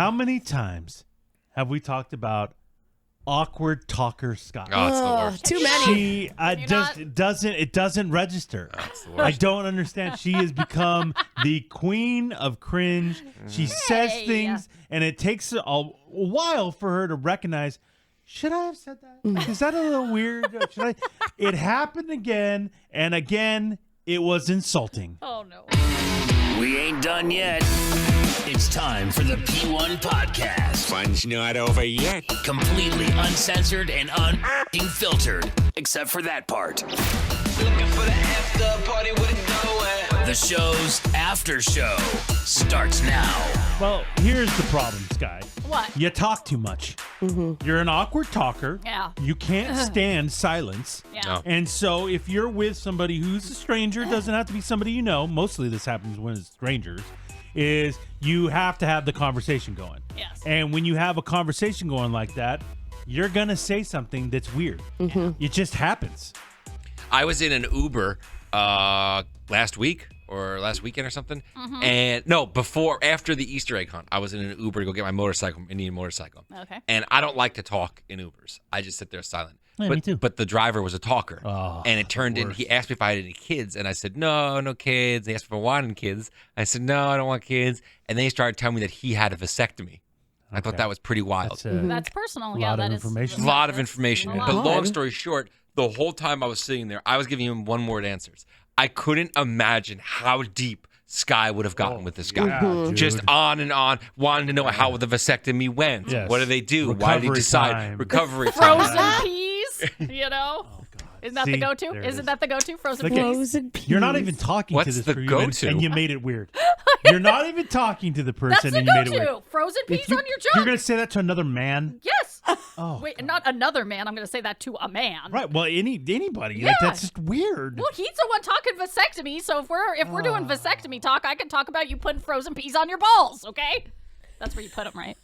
How many times have we talked about awkward talker Scott? Oh, it's the worst. Too many. She doesn't register. It's the worst. I don't understand. She has become the queen of cringe. She says things, and it takes a while for her to recognize, should I have said that? Is that a little weird? It happened again, and again, it was insulting. Oh, no. We ain't done yet. It's time for the P1 podcast. Fun's not over yet. Completely uncensored and unfiltered, except for that part. Looking for the after party with it going. The show's after show starts now. Well, here's the problem, Sky. What? You talk too much. You're an awkward talker. Yeah. You can't stand silence. Yeah. No. And so if you're with somebody who's a stranger, doesn't have to be somebody you know, mostly this happens when it's strangers, is you have to have the conversation going. Yes. And when you have a conversation going like that, you're going to say something that's weird. It just happens. I was in an Uber last week or last weekend or something. And no, after the Easter egg hunt, I was in an Uber to go get my motorcycle, Indian motorcycle. Okay. And I don't like to talk in Ubers. I just sit there silent. Yeah, but, me too. But the driver was a talker. Oh, and it turned in, he asked me if I had any kids. And I said, no kids. He asked if I wanted kids. I said, no, I don't want kids. And then he started telling me that he had a vasectomy. I thought that was pretty wild. That's personal. a Yeah, lot that of is information. A lot of information. A lot. But long story short, the whole time I was sitting there, I was giving him one-word answers. I couldn't imagine how deep Sky would have gotten with this guy. Yeah, dude. Just on and on, wanting to know how the vasectomy went. Yes. What do they do? Why did he Recovery decide? time. Recovery time. frozen peas, you know? Oh, God. Isn't that See? the go-to? There it Isn't is. that the go-to? Frozen Look at- peas? Frozen peas. You're not even talking What's to this the person, go-to? and you made it weird. You're not even talking to the person, That's the and you made it weird. go-to. Frozen peas If you- on your You're junk. going to say that to another man? Yes. Oh, Wait, not another man. I'm going to say that to a man. right. Well, anybody. Yeah. Like, that's just weird. Well, he's the one talking vasectomy, so if we're doing vasectomy talk, I can talk about you putting frozen peas on your balls, okay? That's where you put them, right?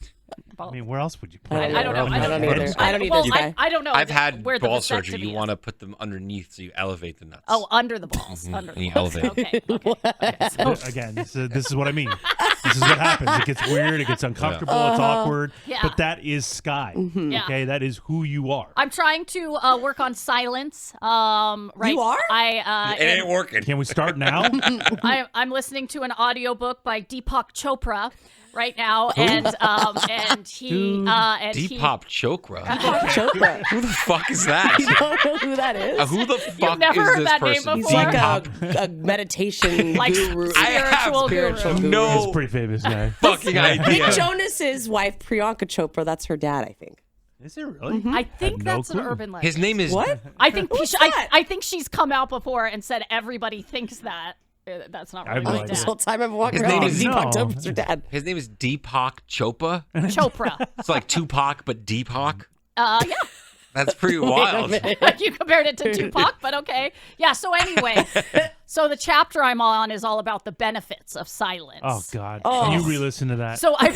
I mean, where else would you put I it? I don't know. I don't either. I don't either, Well, Sky. I don't know. I've had where the ball surgery. vasectomy You is. want to put them underneath so you elevate the nuts. Oh, under the balls. Under And the you balls. elevate. Okay. So, Again, this is what I mean. This is what happens. It gets weird. It gets uncomfortable. It's awkward. Yeah. But that is Sky. Yeah. Okay, that is who you are. I'm trying to work on silence. Right. You are? I It ain't working. Can we start now? I'm listening to an audiobook by Deepak Chopra right now, and he Deepak Chopra. Chopra. Who the fuck is that? You don't know who that is? Who the fuck never is heard this that name person? He's before? like a meditation like guru. I have spiritual spiritual guru. guru. no He's a pretty famous guy. fucking idea. Nick Jonas's wife, Priyanka Chopra, that's her dad, I think. Is it really? I think no that's an clue. urban legend. His name is What? I think Who's I that? think she's come out before and said everybody thinks that. That's not I have really no my idea. This dad. whole time I've walked His around name with is- Deepak No. Chopra's her dad. His name is Deepak Chopra. Chopra. It's like Tupac, but Deepak. Yeah. That's pretty wild. You compared it to Tupac, but okay. Yeah, so anyway, so the chapter I'm on is all about the benefits of silence. Oh God! Oh. You re-listen to that. So I'm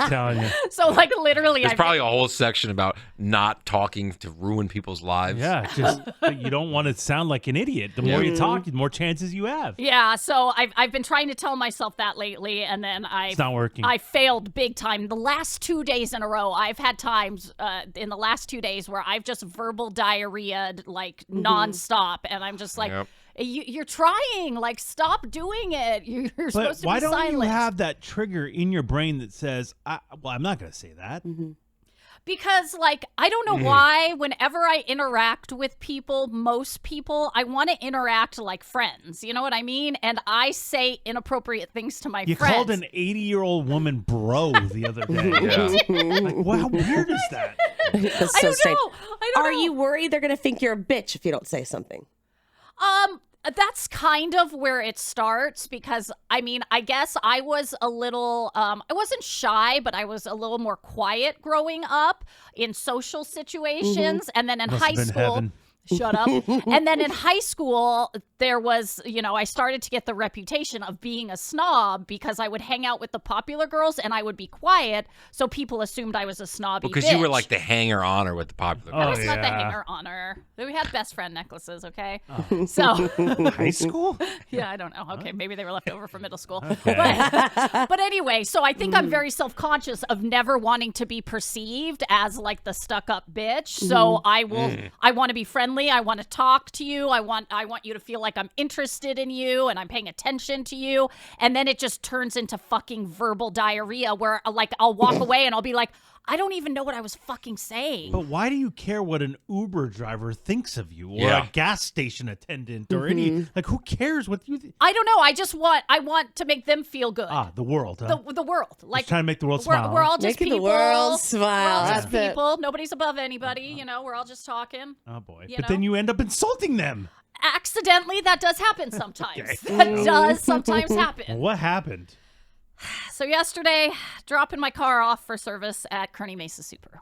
telling you. so like literally There's I've probably a whole section about not talking to ruin people's lives. Yeah, just you don't want to sound like an idiot. The more you talk, the more chances you have. Yeah, so I've been trying to tell myself that lately, and then It's not working. I failed big time. The last 2 days in a row, I've had times in the last 2 days where I've just verbal diarrheaed like nonstop, and I'm just like, Yep. You're trying, like stop doing it. You're But supposed to why be don't silent. you have that trigger in your brain that says, "Well, I'm not going to say that." Because, like, I don't know why, whenever I interact with people, most people, I want to interact like friends. You know what I mean? And I say inappropriate things to my You friends. called an 80-year-old woman bro the other day. Like, well, how weird is that? That's I so don't strange. know. I don't Are know. you worried they're going to think you're a bitch if you don't say something? That's kind of where it starts because, I mean, I guess I was a little, I wasn't shy, but I was a little more quiet growing up in social situations. And then in Must high have been school, heaven. shut up. And then in high school, there was, I started to get the reputation of being a snob because I would hang out with the popular girls and I would be quiet, so people assumed I was a snobby Because bitch. you were like the hanger-oner with the popular I girls. was not the yeah. hanger-oner. We had best friend necklaces, okay? So, High school? yeah, I don't know. Okay, maybe they were left over from middle school. Okay. But anyway, so I think I'm very self-conscious of never wanting to be perceived as like the stuck-up bitch. So I want to be friendly. I want to talk to you. I want you to feel like I'm interested in you and I'm paying attention to you. And then it just turns into fucking verbal diarrhea where like I'll walk away and I'll be like, I don't even know what I was fucking saying. But why do you care what an Uber driver thinks of you, or Yeah. a gas station attendant, or any who cares what you? I don't know. I want to make them feel good. The world. Huh? The world. Like Just trying to make the world smile. We're all just Making people. the world We're all smile. just That's it. people. Nobody's above anybody. We're all just talking. Oh boy! You But know? then you end up insulting them. Accidentally, that does happen sometimes. Okay. That does sometimes happen. What happened? So yesterday, dropping my car off for service at Kearney Mesa Subaru.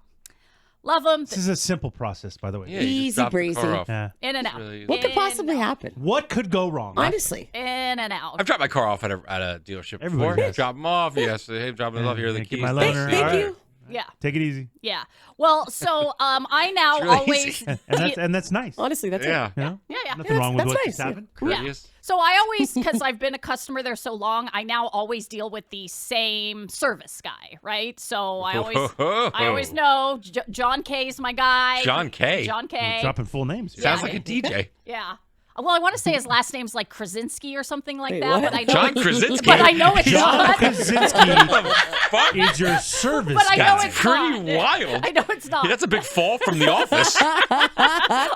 Love them. This is a simple process, by the way. Yeah, you Easy just dropped the breezy. car off. Yeah. In and out. really- What could In possibly and out. happen? What could go wrong? Honestly. In and out. I've dropped my car off at a dealership Everybody before. does. Drop them off. Yes. Hey, drop them off. Here are the Thank you, keys. my Thanks. loaner. Thank All right. you. Yeah. Take it easy. Yeah. Well, so I now really always. easy. And that's nice. Honestly, that's Yeah. it. You know? Yeah, yeah. Nothing wrong with that's what nice, just yeah. happened. Courteous. So I always, because I've been a customer there so long, I now always deal with the same service guy, right? So I always know John K is my guy. John K. John K. Dropping full names. Here. Sounds Yeah. like a DJ. Yeah. Well, I want to say his last name's like Krasinski or something like Wait, that, what? but I know John Krasinski. but I know it's John not. Krasinski Fuck. is your service But I know guy. it's Pretty not. wild. I know it's not. Yeah, that's a big fall from The Office.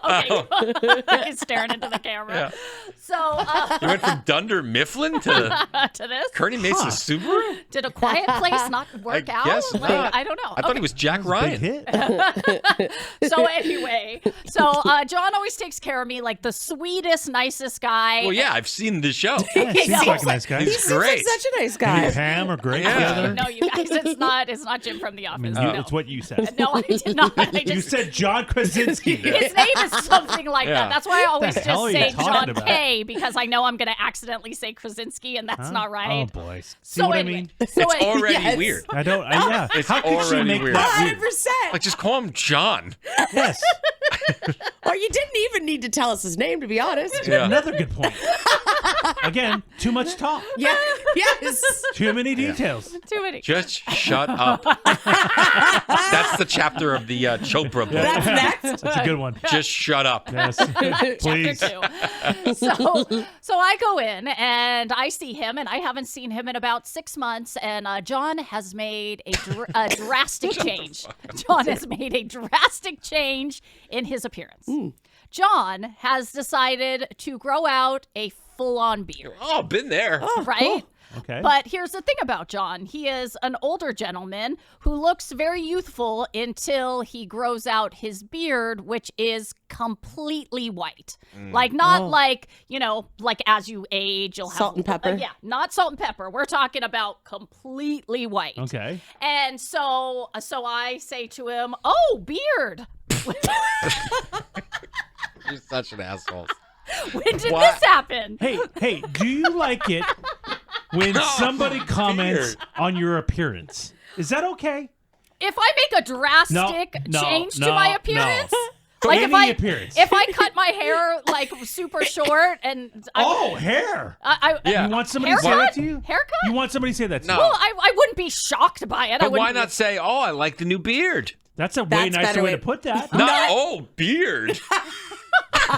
Okay. He's staring into the camera. So You went from Dunder Mifflin to to this, Kearney Mesa Subaru? did A Quiet Place not work out? guess Like, not. I don't know. I thought he was Jack Big Ryan. hit. So anyway, John always takes care of me, like the sweetest, nicest guy. Well, yeah, I've seen the show. Yeah, seems like a nice guy. He He's seems like great. such a nice Him and guy. Pam are great Yeah. together. No, you guys, it's not Jim from The Office. I mean, no. it's what you said. No, I did not. I You just, said John Krasinski. his name is something like Yeah. that. That's why I always The hell just are you say talking John about? K, because I know I'm going to accidentally say Krasinski, and that's Huh? not right. Oh boy. See So what anyway, I mean? so It's anyway- already Yes. weird. I don't. Yeah. It's How could she already make weird. that weird? 100%. Like, just call him John. Yes. Or you didn't even need to tell us his name, to be honest. Yeah. Another good point. Again, too much talk. Yeah. Yes. Too many details. Too many. Just shut up. That's the chapter of the Chopra book. That's next. That's a good one. Just shut up. Yes. Chapter Please. 2. So I go in and I see him, and I haven't seen him in about 6 months. And John has made a drastic change. John has made a drastic change in his appearance. John has decided to grow out a full-on beard, Oh, been there. right? Okay. But here's the thing about John. He is an older gentleman who looks very youthful until he grows out his beard, which is completely white. Like, not like, like as you age, you'll have Salt and pepper? yeah, not salt and pepper. We're talking about completely white. Okay. And so I say to him, "Oh, beard." You're such an asshole. When did Why- this happen? Hey, do you like it when somebody comments on your appearance? Is that okay? If I make a drastic change to my appearance, like Any appearance. if I cut my hair like super short and Hair. Yeah. You want somebody to say Haircut? that to you? Haircut? You want somebody to say that to No. you? well, I wouldn't be shocked by it. I But wouldn't why not say, oh, I like the new beard? That's a way That's nicer better way way- to put that. Not, oh, beard.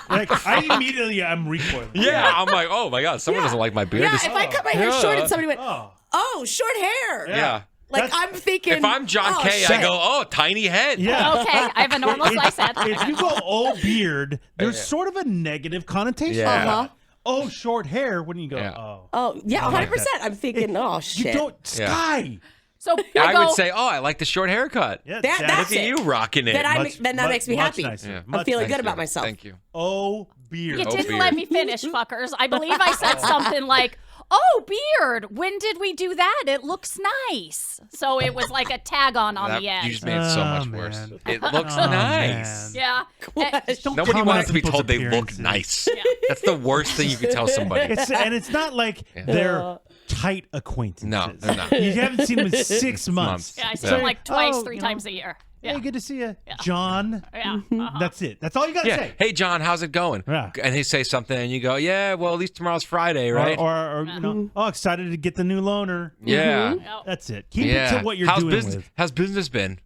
Like, I immediately am recoiling. Yeah, I'm like, oh my God, someone doesn't like my beard. Yeah, This- if I cut my hair Yeah. short and somebody went, Oh. oh, short hair. yeah. Like, That's- I'm thinking. If I'm John oh, K, I shit. go, oh, tiny head. Yeah. Okay, I have a normal size head. If you go oh beard, there's sort of a negative connotation. Yeah. Uh-huh. Oh, short hair. When you go, Yeah. oh. Oh, yeah, 100%. I'm thinking, oh, You shit. don't, Yeah. Sky. So I go, would say, oh, I like the short haircut. Yeah, That- that's Look at it. you rocking it. Then that makes me much happy. nicer. Yeah. I'm Much feeling nicer. good about myself. Thank you. Oh, beard. you Oh, didn't beard. let me finish, fuckers. I believe I said something like, oh, beard. When did we do that? It looks nice. So it was like a tag on the end. You just made it so much Oh, worse. man. It looks Oh, nice. man. Yeah. Don't Nobody comment wants to on be people's told they look appearances. nice. That's the worst thing you could tell somebody. And it's not like they're tight acquaintances. No, they're not. You haven't seen them in 6 months. Yeah, I see him like twice, Oh, 3 you know, times a year. Yeah. Hey, good to see you, John. Yeah. That's it. That's all you got to Yeah. say. Hey, John, how's it going? Yeah. And he say something, and you go, yeah, well, at least tomorrow's Friday, right? Or you know, oh, excited to get the new loaner. yeah. Yep. That's it. Keep Yeah. it to what you're how's doing business? with. How's business been?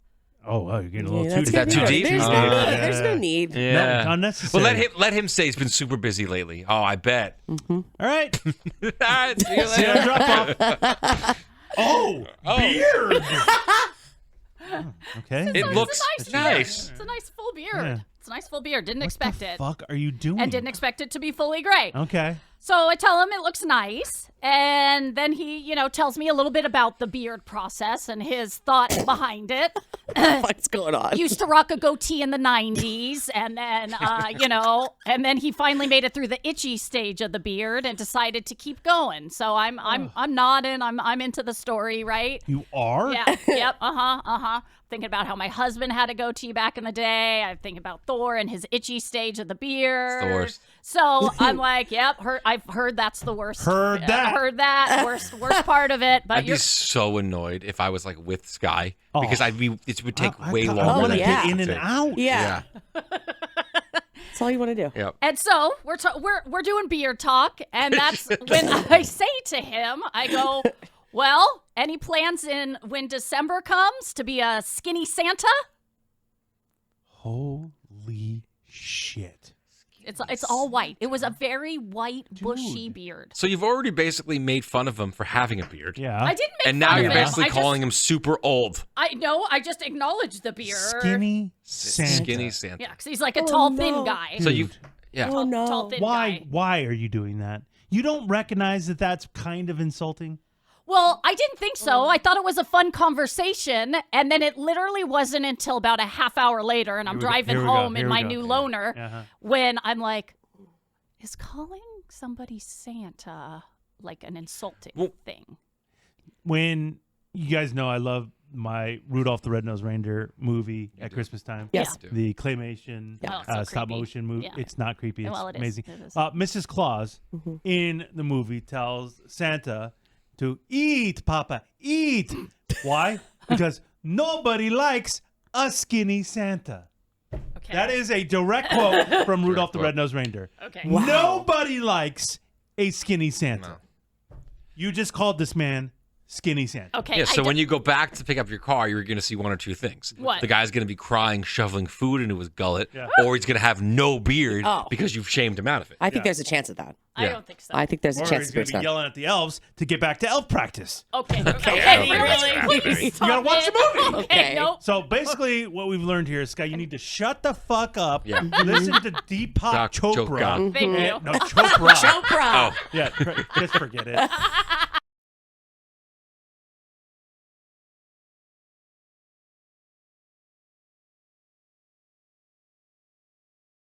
Oh, you're getting a little Yeah, too that's that too good. deep? There's, there's no need. Yeah. No, unnecessary. Well, let him say he's been super busy lately. Oh, I bet. All right. All right, see you See you later. on drop off. Oh, beard. Okay. It looks It's a nice nice. beard. It's a nice full beard. Yeah. It's a nice full beard. Didn't What expect the it. fuck are you doing? And didn't expect it to be fully gray. Okay. So I tell him it looks nice. And then he, tells me a little bit about the beard process and his thought behind it. What's going on? Used to rock a goatee in the 90s. And then, and then he finally made it through the itchy stage of the beard and decided to keep going. So I'm nodding. I'm into the story, right? You are? Yeah. Yep. Thinking about how my husband had a goatee back in the day. I'm thinking about Thor and his itchy stage of the beard. It's the worst. So I'm like, yep. I've heard that's the worst. Heard that. Heard that. Worst part of it. But I'd be so annoyed if I was like with Sky Oh. because it would take way I longer. want to than yeah. get in and it. out. Yeah. That's all you want to do. Yeah. And so we're doing beard talk, and that's when I say to him, I go, well, any plans when December comes to be a skinny Santa? Holy shit. It's all white. It was a very white, bushy beard. So you've already basically made fun of him for having a beard. Yeah. I didn't make And fun now of you're him. basically calling him super old. I just acknowledged the beard. Skinny Santa. Skinny Santa. Yeah, because he's like a tall, thin guy. So you, yeah. Oh, no. Tall, thin Why? guy. Why are you doing that? You don't recognize that that's kind of insulting? Well, I didn't think so. I thought it was a fun conversation, and then it literally wasn't until about a half hour later, and I'm driving home in my new loaner, Uh-huh. when I'm like, is calling somebody Santa like an insulting thing? When you guys know I love my Rudolph the Red-Nosed Reindeer movie at Christmas time. Yes. Yeah. The claymation, Yeah. Oh, it's so stop creepy. motion movie. Yeah. It's not creepy. It's Well, it is. amazing. It is. Mrs. Claus in the movie tells Santa to eat, Papa, eat. Why? Because nobody likes a skinny Santa. Okay. That is a direct quote from Rudolph the Red-Nosed Reindeer. Okay. Nobody likes a skinny Santa. No. You just called this man Skinny Santa. Okay. Yeah, so when you go back to pick up your car, you're going to see one or two things. What? The guy's going to be crying, shoveling food into his gullet, Yeah. or he's going to have no beard Oh. because you've shamed him out of it. I think there's a chance of that. I Yeah. don't think so. I think there's a Or chance he's of going it's to be not. yelling at the elves to get back to elf practice. Okay. Really? Please You stop gotta watch it. the movie. Okay. Okay. Nope. So basically, what we've learned here is, Sky, you need to shut the fuck up. Yeah. Listen to Deepak Chopra. Chopra. Thank you. No, Chopra. Chopra. Oh, Yeah, just forget it.